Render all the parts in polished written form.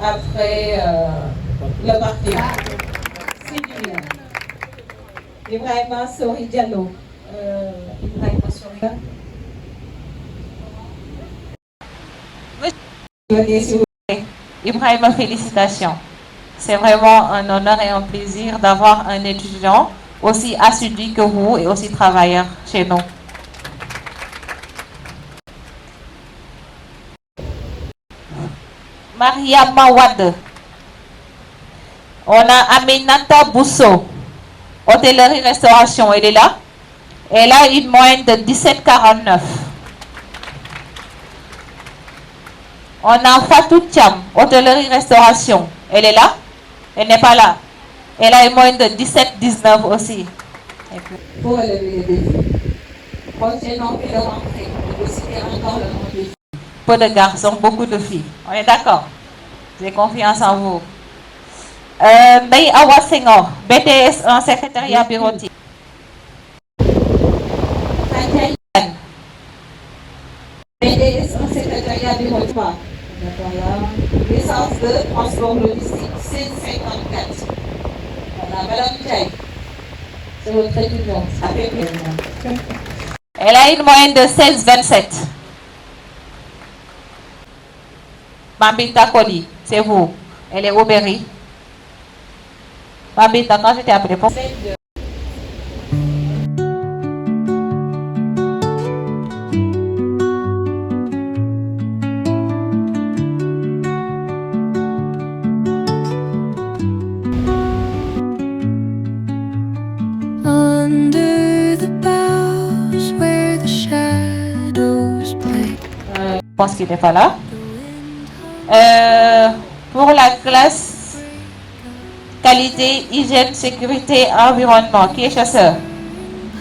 après le parti. C'est du bien. Ibrahima Sori Diallo. Ibrahima Sori. Ibrahima, félicitations. C'est vraiment un honneur et un plaisir d'avoir un étudiant aussi assidu que vous et aussi travailleur chez nous. Mariam Mawad. On a Aminata Bousso, hôtellerie-restauration, elle est là. Elle a une moyenne de 17,49. On a Fatou Thiam, hôtellerie-restauration, elle est là. Elle n'est pas là. Elle a une moyenne de 17,19 aussi. Pour élever les défis. Prochainement, il est rentré. Vous citez encore le nom des filles. Peu de garçons, beaucoup de filles. On est d'accord? J'ai confiance en vous. Ndeye Awa Senghor, BTS en secrétariat bureautique. BTS en secrétariat bureautique. Licence de transport logistique 654. On a Madame Tchaï. C'est votre étudiante. Elle a une moyenne de 16,27. Mambita Koli, c'est vous. Elle est au Berry. Mambita, quand je t'ai appelé pour... Je pense qu'il n'est pas là. Pour la classe qualité, hygiène, sécurité, environnement, qui est chasseur,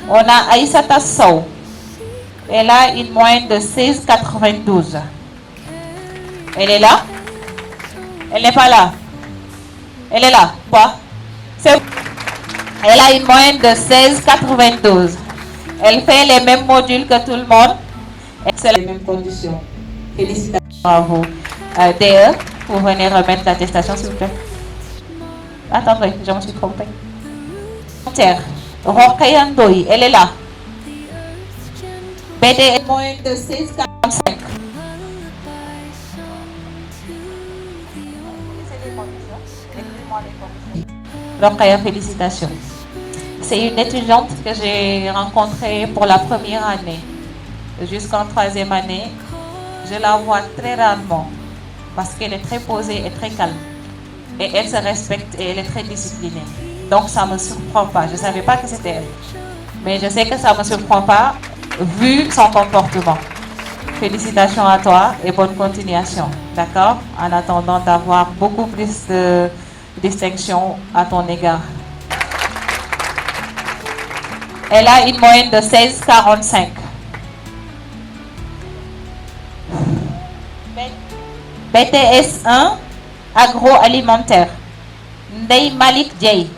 on a Aïssata Sow. Elle a une moyenne de 16,92. Elle est là? Elle n'est pas là? Elle est là? Quoi? Elle a une moyenne de 16,92. Elle fait les mêmes modules que tout le monde. C'est les mêmes conditions. Félicitations à vous. DE, vous venez remettre l'attestation, s'il vous plaît. Attendez, je me suis trompée. Rokhaya Ndoye, elle est là. BD, moyenne de 16,45. Rokhaya, félicitations. C'est une étudiante que j'ai rencontrée pour la première année. Jusqu'en troisième année, je la vois très rarement parce qu'elle est très posée et très calme. Et elle se respecte et elle est très disciplinée. Donc ça ne me surprend pas. Je ne savais pas que c'était elle. Mais je sais que ça ne me surprend pas vu son comportement. Félicitations à toi et bonne continuation. D'accord? En attendant d'avoir beaucoup plus de distinction à ton égard. Elle a une moyenne de 16,45. BTS 1, agroalimentaire. Ndeye Malik Diaye.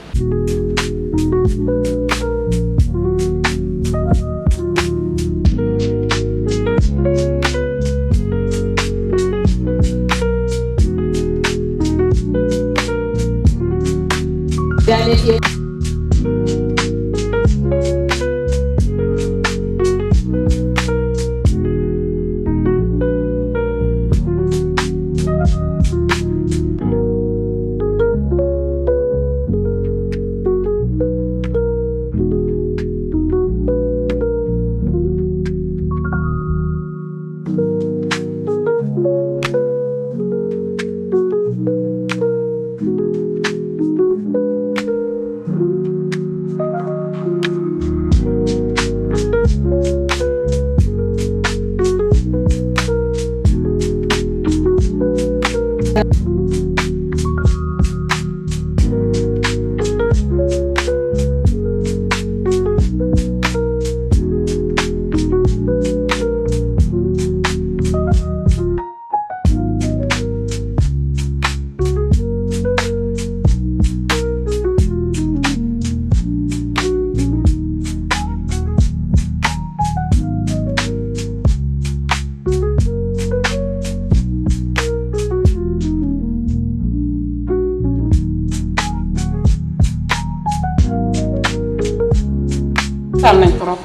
kontaan nañ trop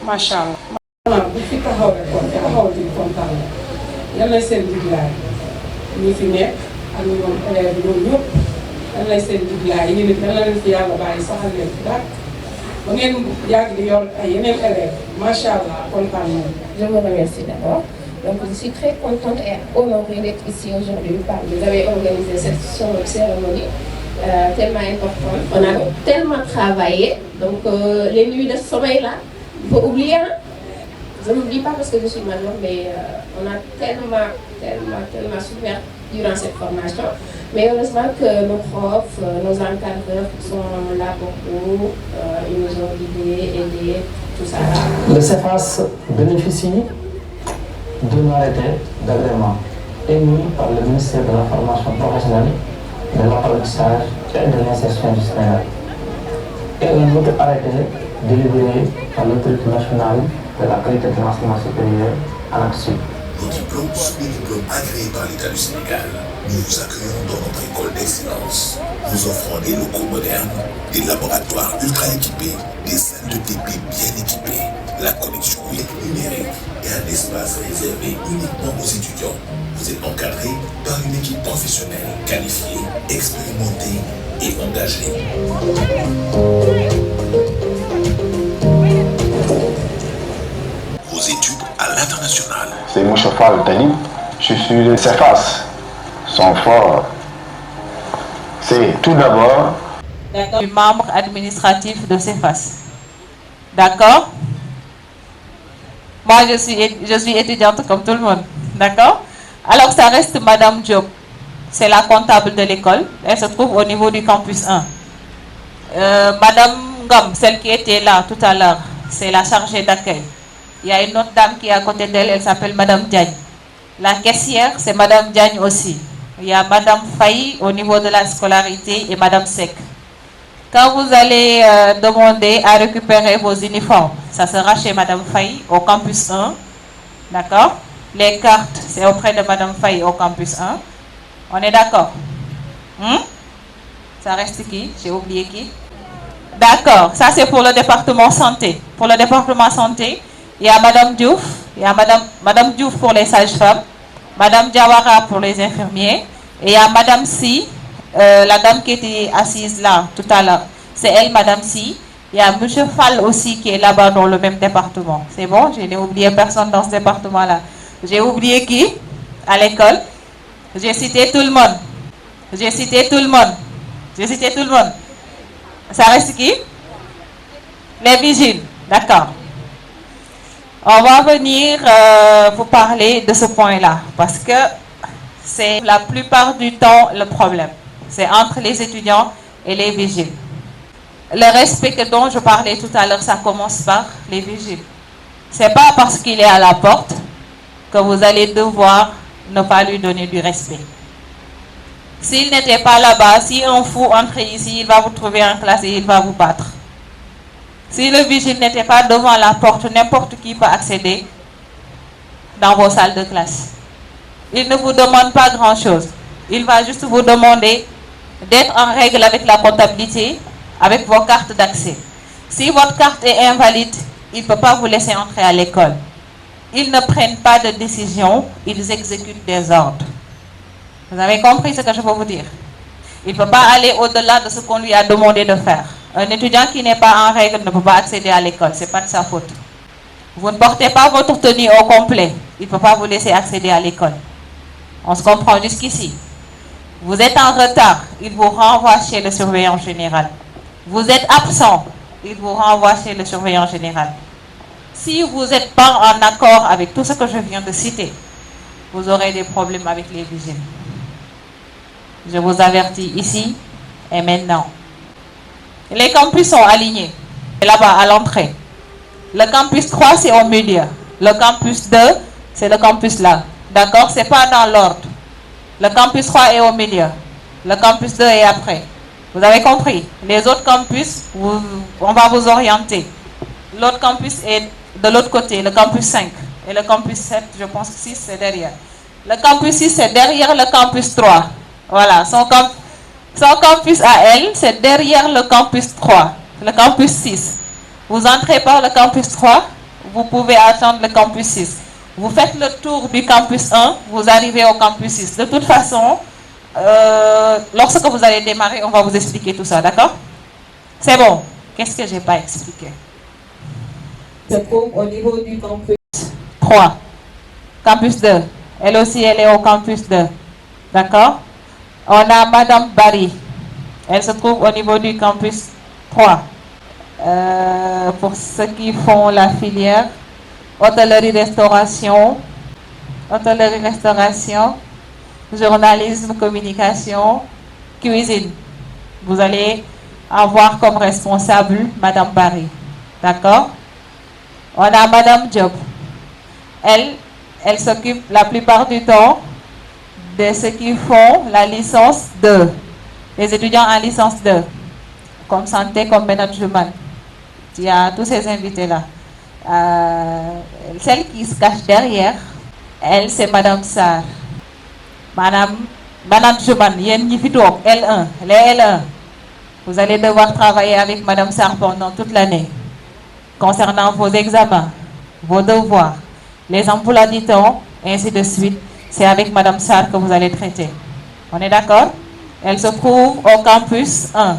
macha allah. maanaam bu fi taxaw rek kon taxawal di kontaan la yan lay seen jiglaay ñi fi nekk ak ñoom élèves yi ñoom ñëpp yan lay seen jiglaay yi nit yan la leen fi yàlla bàyyi saxal leen fi daal ba ngeen yàgg di yor ay yeneen élèves macha allah kontaan nañ. Je vous remercie d'abord. Donc, je suis très contente et honorée d'être ici aujourd'hui. Vous avez organisé cette cérémonie tellement importante. On a tellement travaillé. Donc, les nuits de sommeil là, il faut oublier. Hein? Je n'oublie pas parce que je suis majeure, mais on a tellement souffert durant cette formation. Mais heureusement que nos profs, nos encadreurs sont là pour nous. Ils nous ont guidés, aidés, tout ça. Le CEFAS bénéficie d'un arrêté d'agrément émis par le ministère de la formation professionnelle, de l'apprentissage et de l'insertion du Sénégal. Et un autre arrêté délivré par l'autorité nationale de la qualité de l'enseignement supérieur à l'ANSSU. Nos diplômes sont des diplômes agréés par l'État du Sénégal. Nous vous accueillons dans notre école d'excellence. Nous offrons des locaux modernes, des laboratoires ultra équipés, des salles de TP bien équipées, la connexion numérique et un espace réservé uniquement aux étudiants. Vous êtes encadré par une équipe professionnelle, qualifiée, expérimentée et engagée. Vos études à l'international. C'est Moussa Fall Talib, je suis le CEFAS. Son fort, c'est tout d'abord du membre administratif de CEFAS. D'accord? Moi, je suis étudiante comme tout le monde. D'accord? Alors, ça reste Madame Diop. C'est la comptable de l'école. Elle se trouve au niveau du campus 1. Madame Ngam, celle qui était là tout à l'heure, c'est la chargée d'accueil. Il y a une autre dame qui est à côté d'elle, elle s'appelle Madame Diagne. La caissière, c'est Madame Diagne aussi. Il y a Madame Faye au niveau de la scolarité et Madame Sec. Quand vous allez demander à récupérer vos uniformes, ça sera chez Madame Faye au campus 1. D'accord? Les cartes, c'est auprès de Madame Faye au campus 1. On est d'accord? Ça reste qui? J'ai oublié qui? D'accord, ça c'est pour le département santé. Pour le département santé, il y a Madame Diouf, il y a Madame Diouf pour les sages-femmes, Madame Diawara pour les infirmiers, et il y a Madame Si, la dame qui était assise là tout à l'heure. C'est elle, Madame Si. Il y a Monsieur Fall aussi qui est là-bas dans le même département. C'est bon, je n'ai oublié personne dans ce département-là. J'ai oublié qui? À l'école. J'ai cité tout le monde. J'ai cité tout le monde. J'ai cité tout le monde. Ça reste qui? Les vigiles. D'accord. On va venir vous parler de ce point-là parce que c'est la plupart du temps le problème. C'est entre les étudiants et les vigiles. Le respect dont je parlais tout à l'heure, ça commence par les vigiles. C'est pas parce qu'il est à la porte que vous allez devoir ne pas lui donner du respect. S'il n'était pas là-bas, si un fou entre ici, il va vous trouver en classe et il va vous battre. Si le vigile n'était pas devant la porte, n'importe qui peut accéder dans vos salles de classe. Il ne vous demande pas grand-chose. Il va juste vous demander d'être en règle avec la comptabilité, avec vos cartes d'accès. Si votre carte est invalide, il ne peut pas vous laisser entrer à l'école. Ils ne prennent pas de décision, ils exécutent des ordres. Vous avez compris ce que je peux vous dire? Il ne peut pas aller au-delà de ce qu'on lui a demandé de faire. Un étudiant qui n'est pas en règle ne peut pas accéder à l'école, ce n'est pas de sa faute. Vous ne portez pas votre tenue au complet, il ne peut pas vous laisser accéder à l'école. On se comprend jusqu'ici. Vous êtes en retard, il vous renvoie chez le surveillant général. Vous êtes absent, il vous renvoie chez le surveillant général. Si vous n'êtes pas en accord avec tout ce que je viens de citer, vous aurez des problèmes avec les vigiles. Je vous avertis ici et maintenant. Les campus sont alignés. Là-bas, à l'entrée. Le campus 3, c'est au milieu. Le campus 2, c'est le campus là. D'accord? Ce n'est pas dans l'ordre. Le campus 3 est au milieu. Le campus 2 est après. Vous avez compris? Les autres campus, on va vous orienter. L'autre campus est de l'autre côté, le campus 5. Et le campus 7, je pense que 6, c'est derrière. Le campus 6, c'est derrière le campus 3. Voilà, son campus à elle, c'est derrière le campus 3, le campus 6. Vous entrez par le campus 3, vous pouvez attendre le campus 6. Vous faites le tour du campus 1, vous arrivez au campus 6. De toute façon, lorsque vous allez démarrer, on va vous expliquer tout ça, d'accord? C'est bon. Qu'est-ce que je n'ai pas expliqué? Se trouve au niveau du campus 3. Campus 2. Elle aussi, elle est au campus 2. D'accord? On a Madame Barry. Elle se trouve au niveau du campus 3. Pour ceux qui font la filière, hôtellerie-restauration, journalisme, communication, cuisine. Vous allez avoir comme responsable Madame Barry. D'accord? On a Madame Job. Elle s'occupe la plupart du temps de ceux qui font la licence 2. Les étudiants en licence 2. Comme santé, comme management. Il y a tous ces invités-là. Celle qui se cache derrière, elle, c'est Madame Sarr. Madame Management, L1, les L1. Vous allez devoir travailler avec Madame Sarr pendant toute l'année. Concernant vos examens, vos devoirs, les emplois du temps, et ainsi de suite, c'est avec Madame Sarr que vous allez traiter. On est d'accord? Elle se trouve au campus 1.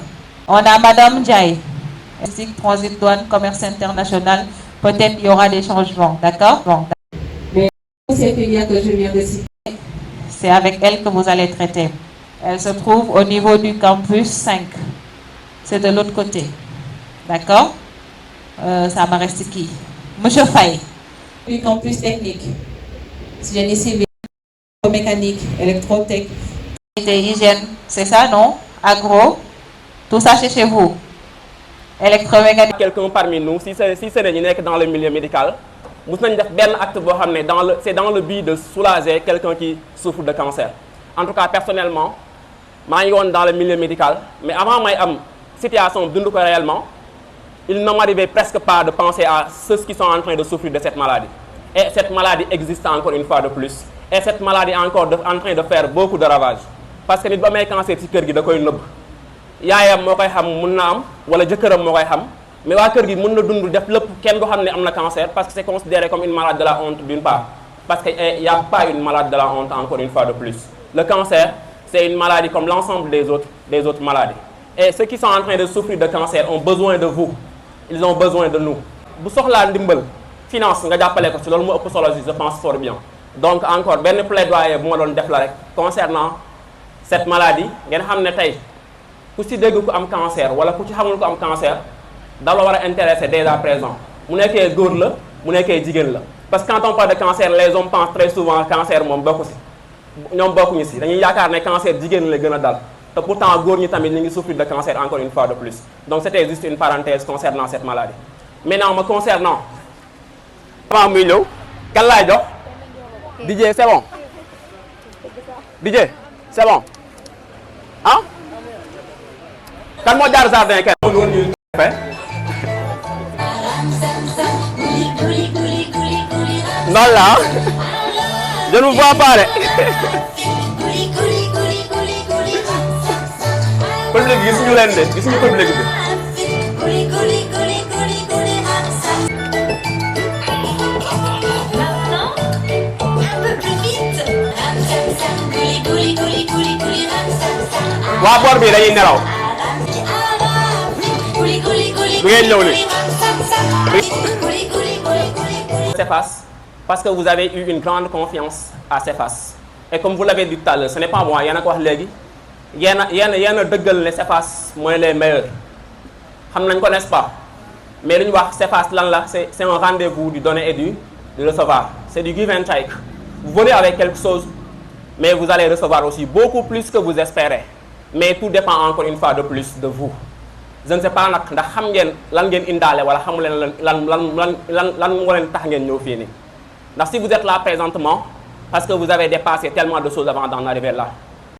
On a Madame Ndiaye. Transit, douane, commerce international. Peut-être il y aura des changements. D'accord? Bon. Mais ces filières que je viens de citer, c'est avec elle que vous allez traiter. Elle se trouve au niveau du campus 5. C'est de l'autre côté. D'accord? Ça me reste qui? Monsieur Faye. Du campus technique, génie civil, mécanique, électrotech. Hygiène, c'est ça, non? Agro, tout ça c'est chez vous. Électromécanique. Quelqu'un parmi nous, si c'est dans le milieu médical, nous avons fait un acte, c'est dans le but de soulager quelqu'un qui souffre de cancer. En tout cas, personnellement, je suis dans le milieu médical, mais avant de avoir une situation réellement, il ne m'arrivait presque pas de penser à ceux qui sont en train de souffrir de cette maladie. Et cette maladie existe encore une fois de plus. Et cette maladie est encore en train de faire beaucoup de ravages. Parce que si on a un cancer, c'est qu'il y a yaayam moo koy xam mun na am wala jëkkëram moo koy xam mais waa kër gi mun na dund def lépp kenn du xam ne am na cancer parce que c'est considéré comme une maladie de la honte d'une part parce que il n'y a pas une maladie de la honte encore une fois de plus. Le cancer c'est une maladie comme l'ensemble des autres maladies et ceux qui sont en train de souffrir de cancer ont besoin de vous, ils ont besoin de nous. Bu soxlaa ndimbal finance nga jàppale ko ci loolu moo ëpp solo je pense fort bien. Donc encore benn plaidoyer bu ma doon def la rek concernant cette maladie ngeen xam ne tey ku ci dégg ku am cancer wala ku ci xamul ku am cancer da la war a intéresser dès à présent mu nekkee góor la mu nekkee jigéen la parce que quand on parle de cancer les hommes pensent très souvent cancer moom bokku ci ñoom bokkuñu ci dañuy yaakaar ne cancer jigéen la gën a dal te pourtant góor ñi tamit ñu ngi souffrir de cancer encore une fois de plus. Donc c'était juste une parenthèse concernant cette maladie. Maintenant me concernant avant muy ñëw kan laay jox DJ c'est bon DJ c'est bon ah kan moo jaar jardin kenn non là je ne vous vois pas de public gis ñu leen de gis ñu public bi waa boor bi dañuy nelaw du ngeen ñëw ni CEFAS parce que vous avez eu une grande confiance à CEFAS et comme vous l'avez dit tout à l'heure ce n'est pas moi yéen a ko wax léegi yéen a dëggal ne CEFAS mooy les meilleurs xam nañ ko n'est-ce pas mais lu ñu wax CEFAS lan la c'est un rendez-vous du donner et du recevoir c'est du give and take. Vous venez avec quelque chose mais vous allez recevoir aussi beaucoup plus que vous espérez mais tout dépend encore une fois de plus de vous. Je ne sais pas nag ndax xam ngeen lan ngeen indaale wala xamu leen lan moo leen tax ngeen ñëw fii nii ndax si vous êtes là présentement parce que vous avez dépassé tellement de choses avant d'en arriver là.